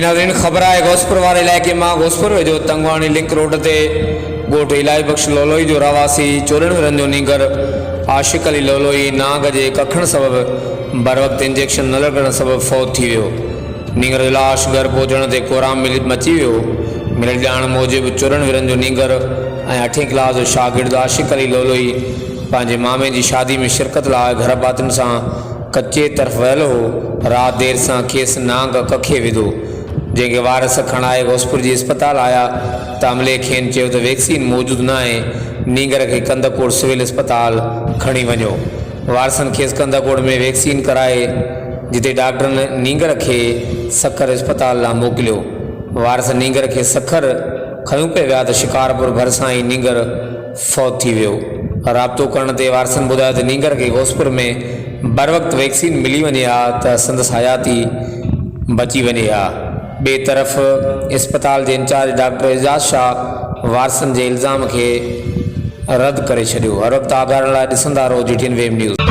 जी नाज़रीन, ख़बर है घोसपुर वाले इलाइक़े में घोसपुर वेझो तंगवाणी लिंक रोड ते ॻोठ इलाही बख़्श लोलोई जो रवासी 14 वरनि जो नींगर आशिक़ अली लोलोई नांग जे कखण सबबि बर वक़्तु इंजेक्शन न लॻण सबबि फौत थी वियो। नींगर जो लाश घर पहुचण ते कोराम मची वियो। मिलियल ॼाण मूजिबि 14 वरनि जो नींगर ऐं 8वीं क्लास जो शागिर्द आशिक़ अली लोलोई पंहिंजे मामे जी शादी में शिरकत लाइ घर भातियुनि सां कच्चे तरफ़ वियल हो। राति देर सां खेसि नांग कखे विधो, जंहिंखे वारस खणाए घोसपुर जी अस्पताल आया त अमले खेनि चयो त वैक्सीन मौजूदु न आहे, नींगर खे कंदकोड़ सिविल अस्पताल खणी वञो। वारसनि खेसि कंदकोड़ में वैक्सीन कराए, जिते डॉक्टरनि नींगर खे सखर अस्पताल लाइ मोकिलियो। वारस नींगर खे सखर खयूं पिया विया त शिकारपुर भरिसां ई नींगर फौत थी वियो। राब्तो करण ते वारसनि ॿुधायो त नींगर खे घोसपुर में बर वक़्तु वैक्सीन मिली वञे हा त संदसि हयाती बची वञे हा। ॿिए तरफ़ अस्पताल जे इंचार्ज डॉक्टर एजाज़ शाह वारसनि जे इल्ज़ाम खे रद्द करे छॾियो। हर वक़्तु आगाहण लाइ ॾिसंदा रहो GTN वेब न्यूज़।